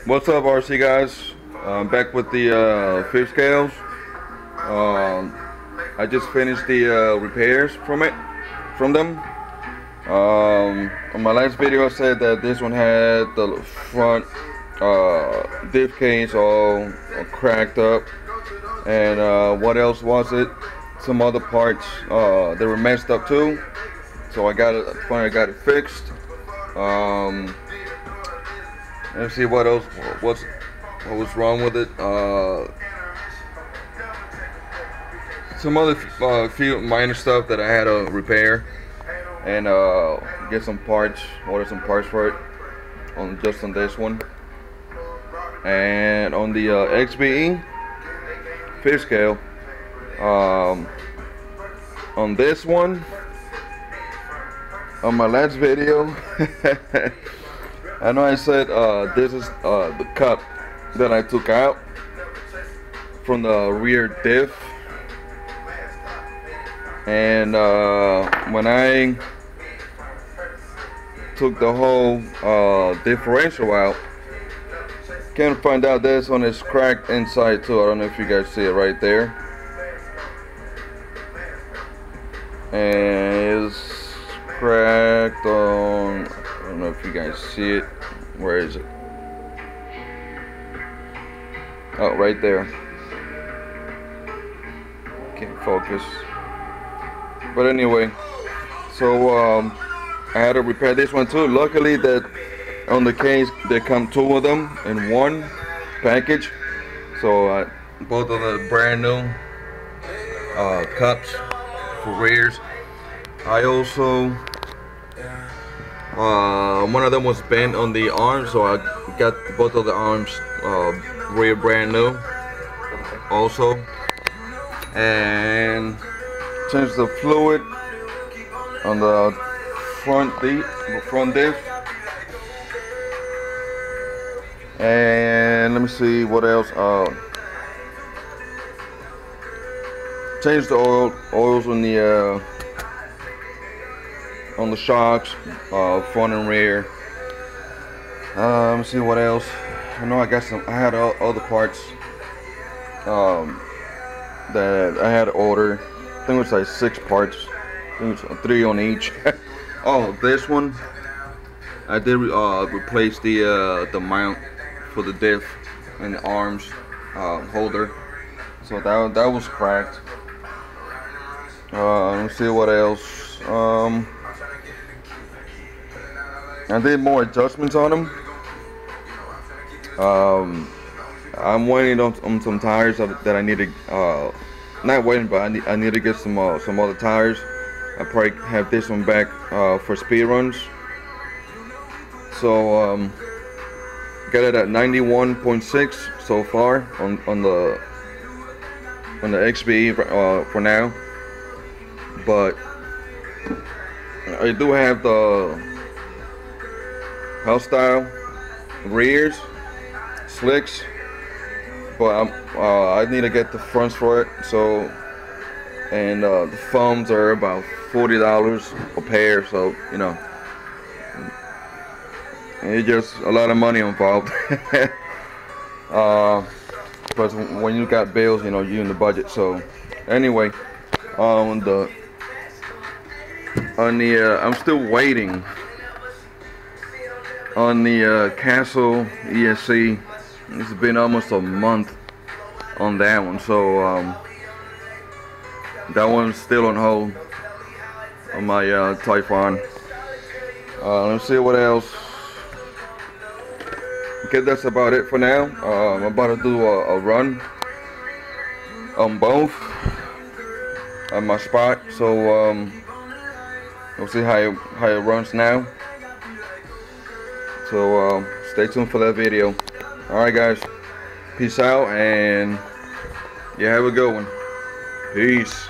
What's up, RC guys? I'm back with the fish scales. I just finished the repairs from them. On my last video, I said that this one had the front diff case all cracked up, and what else was it? Some other parts they were messed up too. So I finally got it fixed. Let's see what else. What was wrong with it? Some other few minor stuff that I had to repair and get some parts. Order some parts for it on this one. And on the XBE fish scale, on this one, on my last video. I know I said this is the cup that I took out from the rear diff, and when I took the whole differential out, came to find out this one is cracked inside too. I don't know if you guys see it right there, and it's cracked on, I don't know if you guys see it. Where is it? Oh, right there. Can't focus. But anyway, so I had to repair this one too. Luckily that on the case they come two of them in one package. So both of the brand new cups for rears. I also one of them was bent on the arm, so I got both of the arms rear brand new also, and changed the fluid on the front diff, and let me see what else. Changed the oils on the shocks, front and rear. Let me see what else. I know I had other parts that I had to order. I think it was like 6 parts. I think it was 3 on each. Oh, this one I did replace the mount for the diff and the arms holder. So that was cracked. Let me see what else. I did more adjustments on them. I'm waiting on some tires that I need to, not waiting, but I need to get some other tires. I probably have this one back for speed runs. So got it at 91.6 so far on the XBE for now. But I do have the house style rears, slicks, but I need to get the fronts for it. So, and the foams are about $40 a pair. So you know, it's just a lot of money involved. But when you got bills, you know, you're in the budget. So anyway, I'm still waiting on the Castle ESC. It's been almost a month on that one, so that one's still on hold on my Typhon. Let's see what else. Okay, that's about it for now. I'm about to do a run on both at my spot, so we'll see how it runs now. So stay tuned for that video. Alright guys, peace out, and yeah, have a good one. Peace.